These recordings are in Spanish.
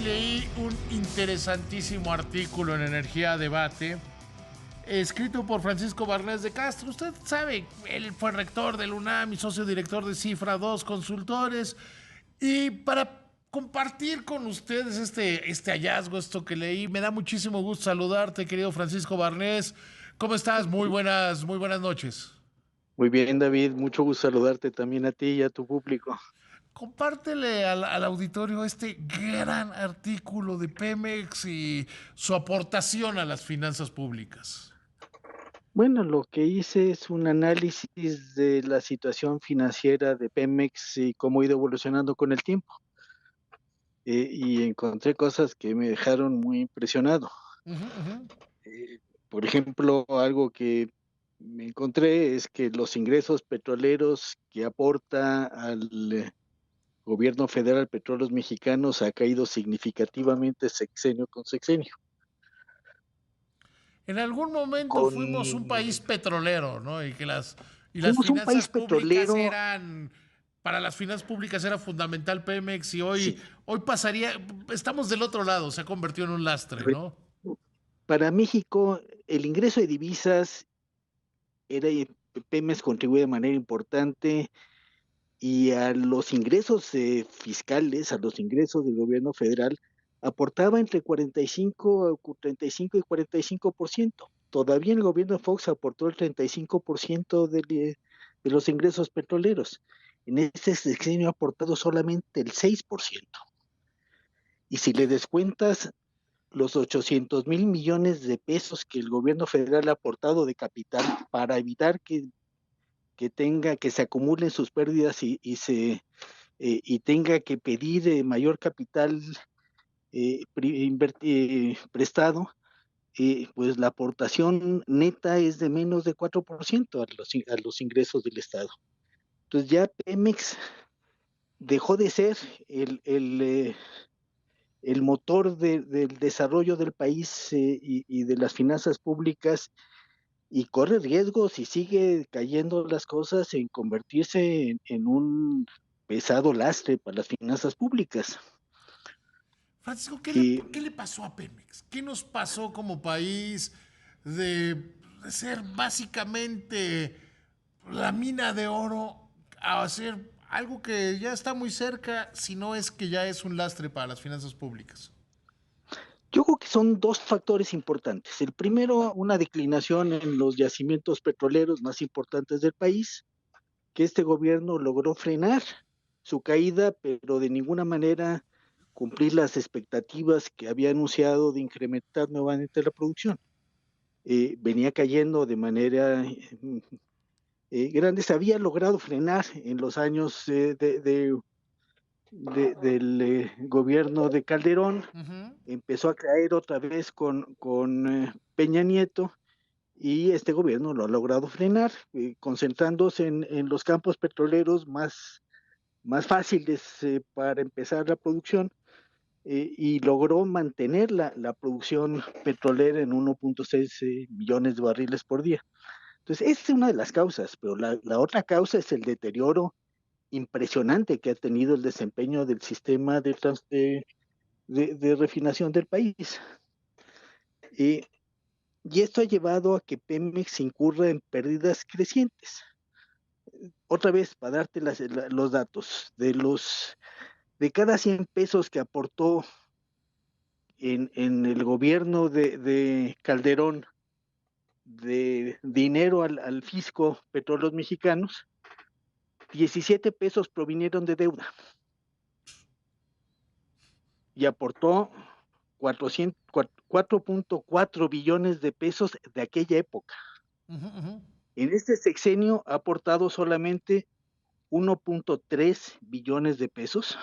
leí un interesantísimo artículo en Energía Debate, escrito por Francisco Barnés de Castro. Usted sabe, él fue rector del UNAM y socio director de Cifra 2 Consultores. Y para compartir con ustedes este hallazgo, esto que leí, me da muchísimo gusto saludarte, querido Francisco Barnés. ¿Cómo estás? Muy buenas noches. Muy bien, David, mucho gusto saludarte también a ti y a tu público. Compártele al auditorio este gran artículo de Pemex y su aportación a las finanzas públicas. Bueno, lo que hice es un análisis de la situación financiera de Pemex y cómo ha ido evolucionando con el tiempo. Y encontré cosas que me dejaron muy impresionado. Ujú, ujú. Por ejemplo, algo que me encontré es que los ingresos petroleros que aporta al gobierno federal Petróleos Mexicanos ha caído significativamente sexenio con sexenio. En algún momento Con fuimos un país petrolero, ¿no? Y las Fuimos un país finanzas públicas petrolero, eran, para las finanzas públicas era fundamental Pemex y hoy, sí. hoy pasaría, estamos del otro lado, se ha convertido en un lastre, ¿no? Para México, el ingreso de divisas era, Pemex contribuye de manera importante y a los ingresos fiscales, a los ingresos del gobierno federal, aportaba entre 35 y 45%. Todavía el gobierno de Fox aportó el 35% de los ingresos petroleros. En este sexenio ha aportado solamente el 6%. Y si le descuentas los 800,000 millones de pesos que el gobierno federal ha aportado de capital para evitar que se acumulen sus pérdidas y tenga que pedir mayor capital prestado, pues la aportación neta es de menos de 4% a los ingresos del Estado. Entonces ya Pemex dejó de ser el motor del desarrollo del país y de las finanzas públicas, y corre riesgo, si sigue cayendo las cosas, en convertirse en un pesado lastre para las finanzas públicas. Francisco, Y qué le pasó a Pemex? ¿Qué nos pasó como país de, de ser básicamente la mina de oro a hacer algo que ya está muy cerca, si no es que ya es un lastre para las finanzas públicas? yo creo que son dos factores importantes. El primero, una declinación en los yacimientos petroleros más importantes del país, que este gobierno logró frenar su caída, pero de ninguna manera cumplir las expectativas que había anunciado de incrementar nuevamente la producción. Venía cayendo de manera grande. Se había logrado frenar en los años del gobierno de Calderón, Ujú. empezó a caer otra vez con Peña Nieto, y este gobierno lo ha logrado frenar, concentrándose en los campos petroleros más fáciles para empezar la producción, y logró mantener la producción petrolera en 1.6 millones de barriles por día. Entonces, esa es una de las causas, pero la otra causa es el deterioro impresionante que ha tenido el desempeño del sistema de refinación del país. Eh, y esto ha llevado a que Pemex incurra en pérdidas crecientes. Otra vez, para darte los datos, de cada 100 pesos que aportó en el gobierno de Calderón de dinero al fisco Petróleos Mexicanos, 17 pesos provinieron de deuda y aportó 4.4 billones de pesos de aquella época. Ujú, ujú. En este sexenio ha aportado solamente 1.3 billones de pesos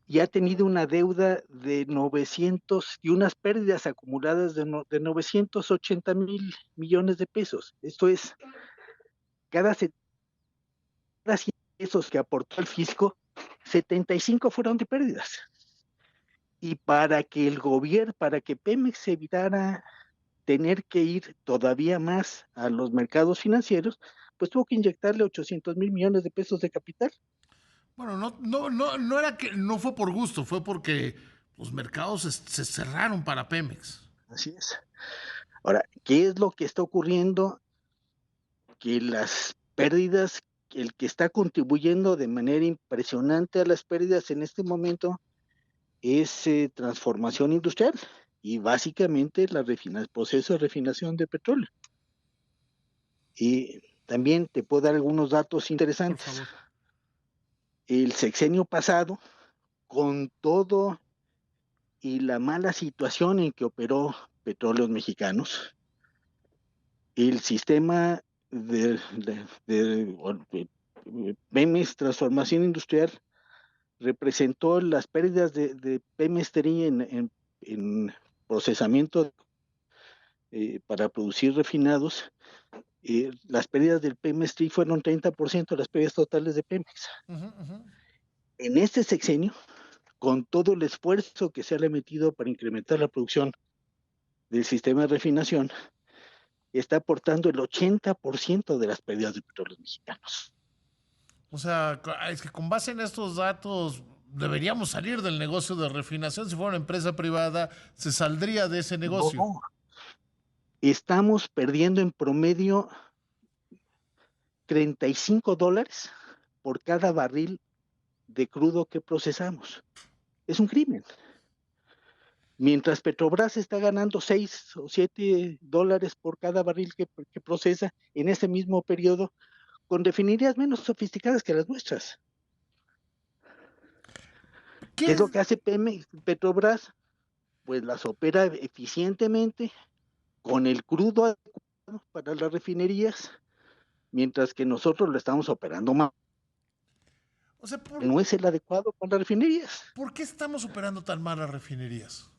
y ha tenido una deuda de 900 y unas pérdidas acumuladas de 980,000 millones de pesos. Esto es, cada 100 pesos que aportó el fisco, 75 fueron de pérdidas. Y para que Pemex evitara tener que ir todavía más a los mercados financieros, pues tuvo que inyectarle 800,000 millones de pesos de capital. Bueno, no era que no fue por gusto, fue porque los mercados se cerraron para Pemex. Así es. Ahora, ¿qué es lo que está ocurriendo? Que las pérdidas, el que está contribuyendo de manera impresionante a las pérdidas en este momento es transformación industrial y básicamente el proceso de refinación de petróleo. Y también te puedo dar algunos datos Por interesantes. favor. El sexenio pasado, con todo y la mala situación en que operó Petróleos Mexicanos, el sistema de Pemex Transformación Industrial representó las pérdidas de Pemex en procesamiento para producir refinados. Las pérdidas del Pemex fueron 30% de las pérdidas totales de Pemex. En este sexenio, con todo el esfuerzo que se le ha metido para incrementar la producción del sistema de refinación, está aportando el 80% de las pérdidas de petróleos mexicanos. O sea, es que con base en estos datos deberíamos salir del negocio de refinación. Si fuera una empresa privada, se saldría de ese negocio. No, estamos perdiendo en promedio $35 por cada barril de crudo que procesamos. Es un crimen. Mientras Petrobras está ganando $6 o $7 por cada barril que procesa en ese mismo periodo, con refinerías menos sofisticadas que las nuestras. ¿Qué ¿Qué es lo es? que hace Petrobras? Pues las opera eficientemente con el crudo adecuado para las refinerías, mientras que nosotros lo estamos operando mal. O sea, No es el adecuado para las refinerías. ¿por qué estamos operando tan mal las refinerías?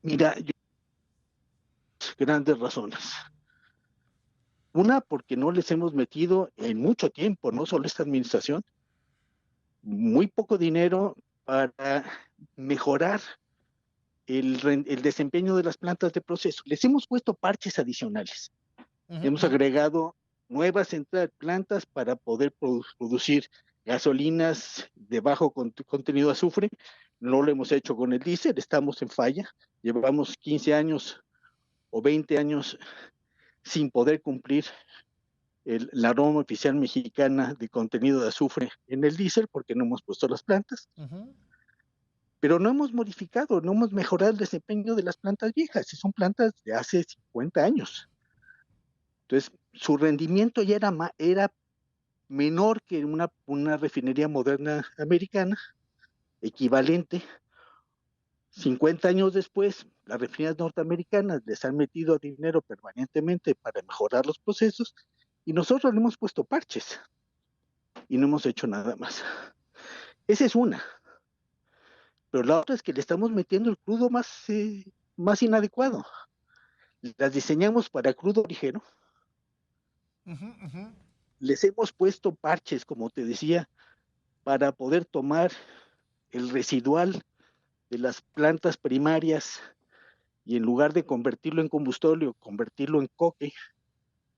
Mira, grandes razones. Una, porque no les hemos metido en mucho tiempo, no solo esta administración, muy poco dinero para mejorar el desempeño de las plantas de proceso. Les hemos puesto parches adicionales. Hemos agregado nuevas plantas para poder producir gasolinas de bajo contenido de azufre. No lo hemos hecho con el diésel, estamos en falla. Llevamos 15 años o 20 años sin poder cumplir la norma oficial mexicana de contenido de azufre en el diésel porque no hemos puesto las plantas. Pero no hemos modificado, no hemos mejorado el desempeño de las plantas viejas, y son plantas de hace 50 años. Entonces, su rendimiento ya era menor que una refinería moderna americana, equivalente. 50 años después, las refinerías norteamericanas les han metido dinero permanentemente para mejorar los procesos y nosotros le hemos puesto parches y no hemos hecho nada más. Esa es una. Pero la otra es que le estamos metiendo el crudo más inadecuado. Las diseñamos para crudo ligero. Les hemos puesto parches, como te decía, para poder tomar el residual de las plantas primarias y en lugar de convertirlo en combustible, convertirlo en coque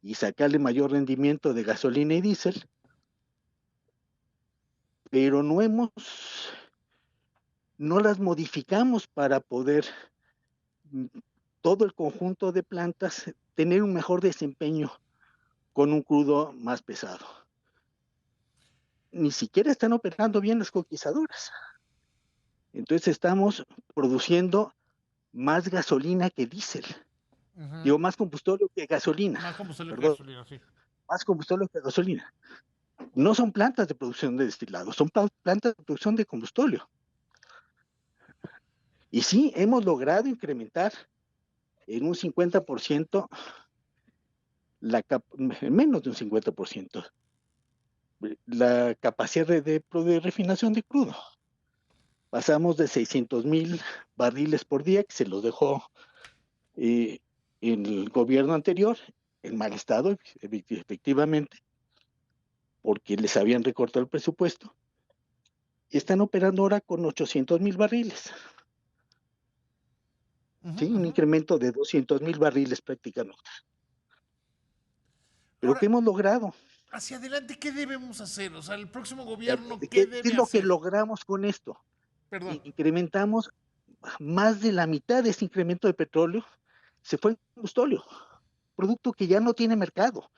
y sacarle mayor rendimiento de gasolina y diésel, pero no las modificamos para poder todo el conjunto de plantas tener un mejor desempeño con un crudo más pesado. Ni siquiera están operando bien las coquizadoras. Entonces estamos produciendo más gasolina que diésel. Digo, más combustible que gasolina. Más combustible que Perdón, gasolina, sí. más combustible que gasolina. No son plantas de producción de destilados, son plantas de producción de combustible. Y sí, hemos logrado incrementar en un 50%, menos de un 50%, la capacidad de refinación de crudo. Pasamos de 600,000 barriles por día, que se los dejó el gobierno anterior, en mal estado, efectivamente, porque les habían recortado el presupuesto, y están operando ahora con 800,000 barriles. ¿Sí? Un incremento de 200,000 barriles prácticamente. Pero Ahora, ¿qué hemos logrado? hacia adelante, ¿qué debemos hacer? O sea, el próximo gobierno, ¿qué ¿Qué debe es lo que hacer? logramos con esto? Perdón. Incrementamos más de la mitad de ese incremento de petróleo, se fue en combustóleo, producto que ya no tiene mercado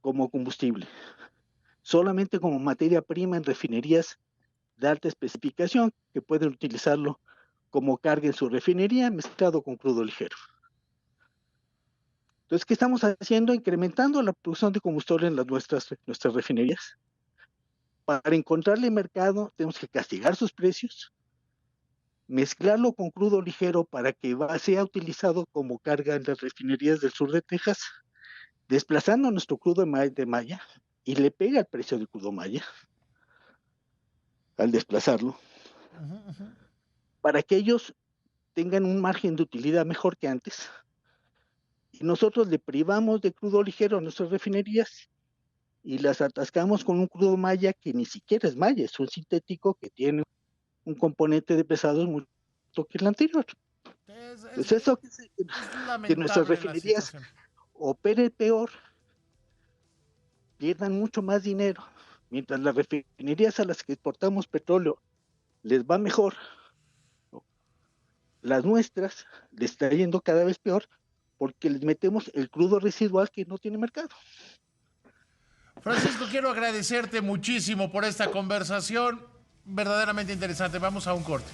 como combustible, solamente como materia prima en refinerías de alta especificación que pueden utilizarlo como carga en su refinería mezclado con crudo ligero. Entonces, ¿qué estamos haciendo? Incrementando la producción de combustible en nuestras refinerías. Para encontrarle mercado, tenemos que castigar sus precios, mezclarlo con crudo ligero para que sea utilizado como carga en las refinerías del sur de Texas, desplazando nuestro crudo de malla y le pega el precio del crudo malla al desplazarlo, para que ellos tengan un margen de utilidad mejor que antes. Y nosotros le privamos de crudo ligero a nuestras refinerías y las atascamos con un crudo malla que ni siquiera es malla, es un sintético que tiene un componente de pesados mucho que el anterior. Es, es, Entonces eso es que nuestras lamentable la refinerías situación. operen peor, pierdan mucho más dinero, mientras las refinerías a las que exportamos petróleo les va mejor, las nuestras les está yendo cada vez peor porque les metemos el crudo residual que no tiene mercado. Francisco, quiero agradecerte muchísimo por esta conversación verdaderamente interesante. Vamos a un corte.